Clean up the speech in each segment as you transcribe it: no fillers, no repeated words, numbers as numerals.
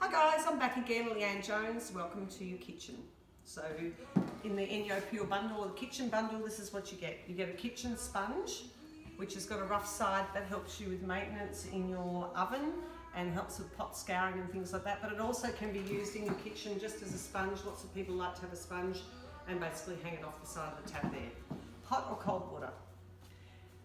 Hi guys, I'm back again, Leanne Jones. Welcome to your kitchen. So in the Enjo Pure bundle or the kitchen bundle, this is what you get. You get a kitchen sponge, which has got a rough side that helps you with maintenance in your oven and helps with pot scouring and things like that. But it also can be used in your kitchen just as a sponge. Lots of people like to have a sponge and basically hang it off the side of the tap there. Hot or cold water.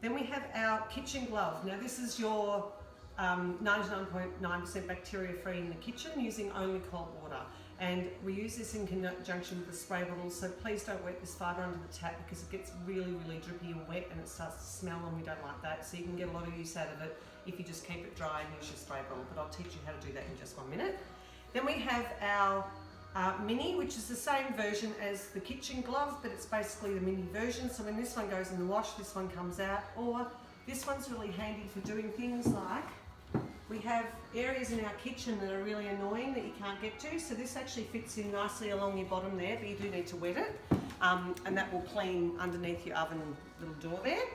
Then we have our kitchen glove. Now this is your 99.9% bacteria free in the kitchen using only cold water, and we use this in conjunction with the spray bottle, so please don't wet this fibre under the tap because it gets really drippy and wet and it starts to smell, and we don't like that. So you can get a lot of use out of it if you just keep it dry and use your spray bottle, but I'll teach you how to do that in just 1 minute. Then we have our mini, which is the same version as the kitchen glove, but it's basically the mini version. So when this one goes in the wash, this one comes out, or this one's really handy for doing things like we have areas in our kitchen that are really annoying that you can't get to. So this actually fits in nicely along your bottom there, but you do need to wet it. And that will clean underneath your oven little door there.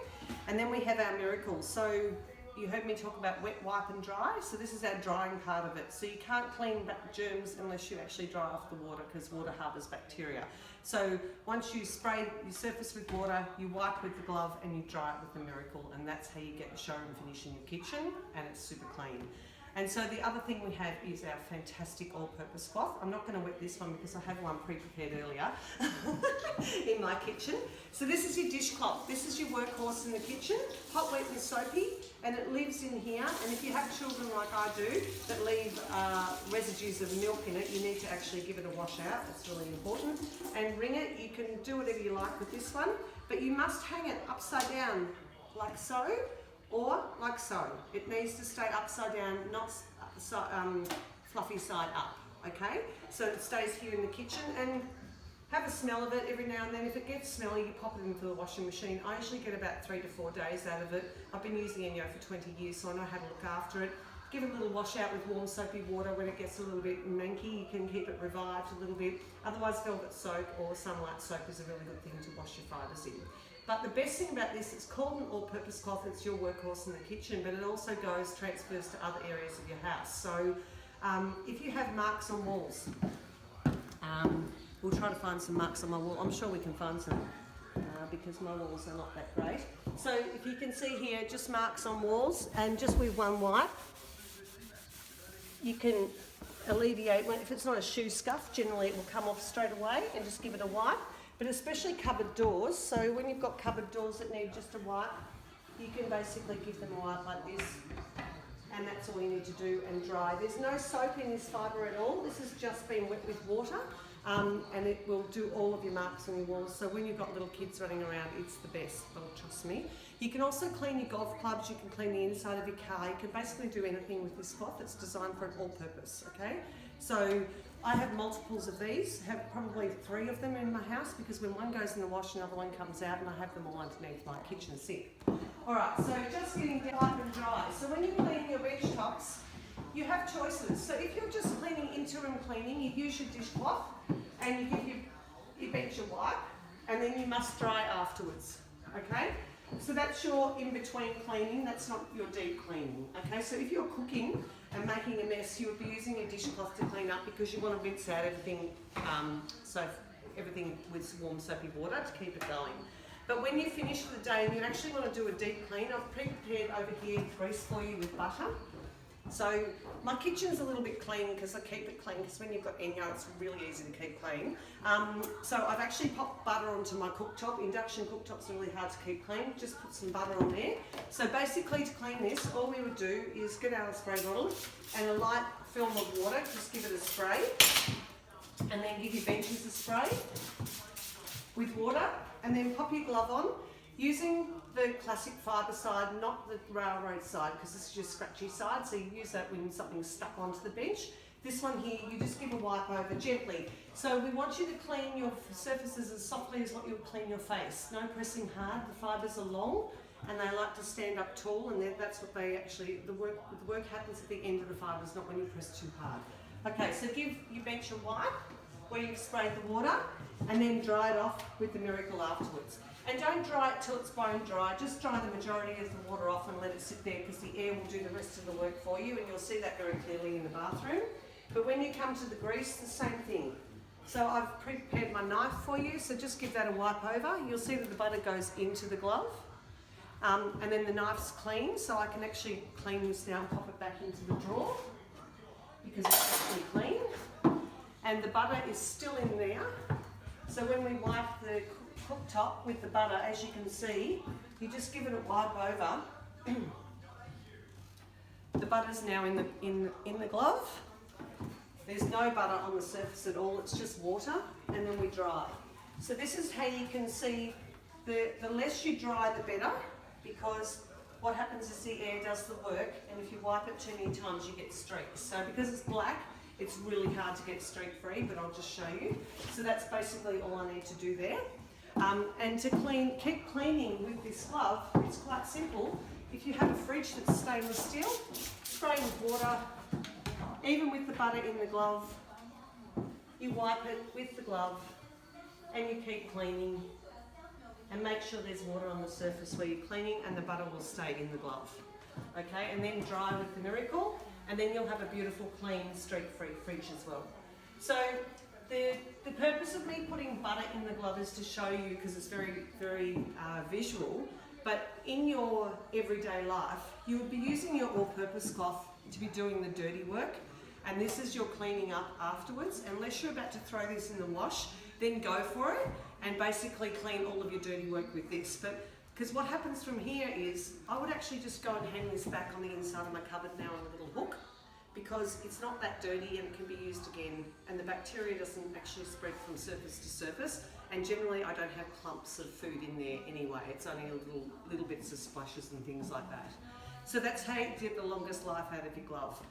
And then we have our miracle. So you heard me talk about wet, wipe and dry. So this is our drying part of it. So you can't clean back germs unless you actually dry off the water, because water harbours bacteria. So once you spray your surface with water, you wipe with the glove and you dry it with the miracle, and that's how you get the showroom finish in your kitchen, and it's super clean. And so the other thing we have is our fantastic all-purpose cloth. I'm not going to wet this one because I have one pre-prepared earlier in my kitchen. So this is your dishcloth. This is your workhorse in the kitchen, hot, wet and soapy, and it lives in here. And if you have children like I do that leave residues of milk in it, you need to actually give it a wash out. That's really important. And wring it. You can do whatever you like with this one, but you must hang it upside down like so, or like so. It needs to stay upside down, not fluffy side up, okay? So it stays here in the kitchen, and have a smell of it every now and then. If it gets smelly, you pop it into the washing machine. I usually get about 3 to 4 days out of it. I've been using Enjo for 20 years, so I know how to look after it. Give it a little wash out with warm soapy water. When it gets a little bit manky, you can keep it revived a little bit. Otherwise, velvet soap or sunlight soap is a really good thing to wash your fibres in. But the best thing about this, it's called an all-purpose cloth. It's your workhorse in the kitchen, but it also transfers to other areas of your house. So if you have marks on walls, we'll try to find some marks on my wall. I'm sure we can find some because my walls are not that great. So if you can see here, just marks on walls, and just with one wipe, you can alleviate, if it's not a shoe scuff, generally it will come off straight away, and just give it a wipe. But especially cupboard doors, so when you've got cupboard doors that need just a wipe, you can basically give them a wipe like this, and that's all you need to do, and dry. There's no soap in this fibre at all. This has just been wet with water, and it will do all of your marks on your walls. So when you've got little kids running around, it's the best, trust me. You can also clean your golf clubs, you can clean the inside of your car, you can basically do anything with this cloth. It's designed for an all-purpose, okay? So I have multiples of these, have probably 3 of them in my house, because when one goes in the wash, another one comes out, and I have them all underneath my kitchen sink. Alright, so just getting wipe and dry. So when you're cleaning your bench tops, you have choices. So if you're just cleaning interim cleaning, you use your dishcloth and you give your bench a wipe, and then you must dry afterwards, okay? So that's your in-between cleaning, that's not your deep cleaning, okay? So if you're cooking and making a mess, you would be using your dishcloth to clean up, because you want to rinse out everything, so everything with warm soapy water to keep it going. But when you finish for the day and you actually want to do a deep clean, I've prepared over here grease for you with butter. So my kitchen's a little bit clean because I keep it clean, because when you've got Enjo, it's really easy to keep clean. So I've actually popped butter onto my cooktop. Induction cooktop's really hard to keep clean. Just put some butter on there. So basically, to clean this, all we would do is get out a spray bottle and a light film of water. Just give it a spray, and then give your benches a spray with water, and then pop your glove on using the classic fibre side, not the railroad side, because this is your scratchy side, so you use that when something's stuck onto the bench. This one here, you just give a wipe over gently. So we want you to clean your surfaces as softly as what you would clean your face. No pressing hard. The fibres are long and they like to stand up tall, and that's what they actually, the work happens at the end of the fibres, not when you press too hard. Okay, so give your bench a wipe where you've sprayed the water, and then dry it off with the miracle afterwards. And don't dry it till it's bone dry, just dry the majority of the water off and let it sit there, because the air will do the rest of the work for you, and you'll see that very clearly in the bathroom. But when you come to the grease, the same thing. So I've prepared my knife for you, so just give that a wipe over. You'll see that the butter goes into the glove. And then the knife's clean, so I can actually clean this now and pop it back into the drawer because it's actually clean. And the butter is still in there. So when we wipe the cooktop with the butter, as you can see, you just give it a wipe over. The butter's now in the glove. There's no butter on the surface at all, it's just water, and then we dry. So this is how you can see, the less you dry the better, because what happens is the air does the work, and if you wipe it too many times you get streaks. So because it's black, it's really hard to get streak free, but I'll just show you. So that's basically all I need to do there. And to keep cleaning with this glove, it's quite simple. If you have a fridge that's stainless steel, spray with water. Even with the butter in the glove, you wipe it with the glove and you keep cleaning and make sure there's water on the surface where you're cleaning and the butter will stay in the glove. Okay, and then dry with the Miracle and then you'll have a beautiful, clean, streak-free fridge as well. So the purpose of me putting butter in the glove is to show you, because it's very, very visual, but in your everyday life, you would be using your all-purpose cloth to be doing the dirty work, and this is your cleaning up afterwards. Unless you're about to throw this in the wash, then go for it and basically clean all of your dirty work with this. But because what happens from here is, I would actually just go and hang this back on the inside of my cupboard now on a little hook, because it's not that dirty and it can be used again, and the bacteria doesn't actually spread from surface to surface, and generally I don't have clumps of food in there anyway. It's only little bits of splashes and things like that. So that's how you get the longest life out of your glove.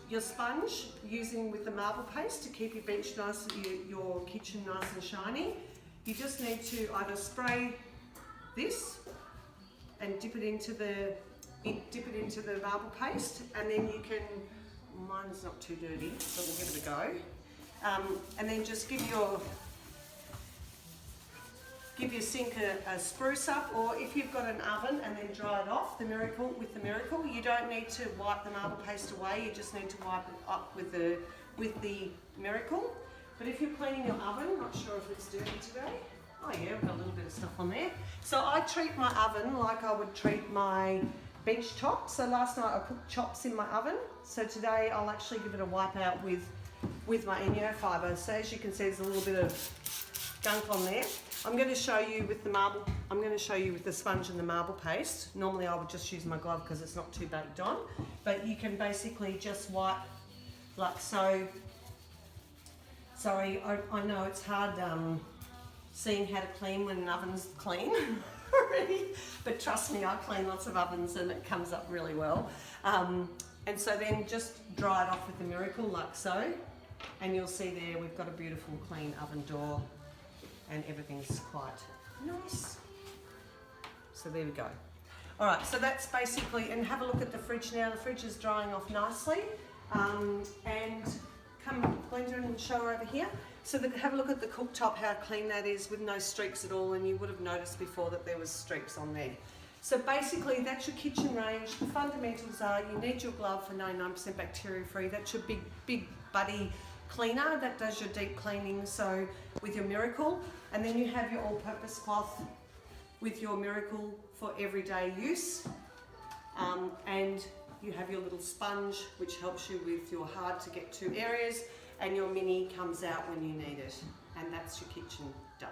Your sponge, using with the marble paste to keep your bench nice, your kitchen nice and shiny. You just need to either spray this and dip it into the marble paste, and then you can, mine is not too dirty, so we'll give it a go. And then just give your sink a spruce up, or if you've got an oven and then dry it off, with the Miracle, you don't need to wipe the marble paste away, you just need to wipe it up with the Miracle. But if you're cleaning your oven, not sure if it's dirty today. Oh yeah, we've got a little bit of stuff on there. So I treat my oven like I would treat my bench top. So last night I cooked chops in my oven. So today I'll actually give it a wipe out with my Enjo fibre. So as you can see, there's a little bit of gunk on there. I'm going to show you with the sponge and the marble paste. Normally I would just use my glove because it's not too baked on, but you can basically just wipe like so. Sorry, I know it's hard seeing how to clean when an oven's clean already, but trust me, I clean lots of ovens and it comes up really well. And so then just dry it off with the Miracle like so, and you'll see there we've got a beautiful clean oven door and everything's quite nice. So there we go. All right, so that's basically, and have a look at the fridge now. The fridge is drying off nicely. And come, Glenda, and show her over here. So have a look at the cooktop, how clean that is with no streaks at all, and you would have noticed before that there was streaks on there. So basically that's your kitchen range. The fundamentals are you need your glove for 99% bacteria free. That's your big buddy cleaner that does your deep cleaning, so with your Miracle, and then you have your all-purpose cloth with your Miracle for everyday use, and you have your little sponge which helps you with your hard to get to areas, and your mini comes out when you need it, and that's your kitchen done.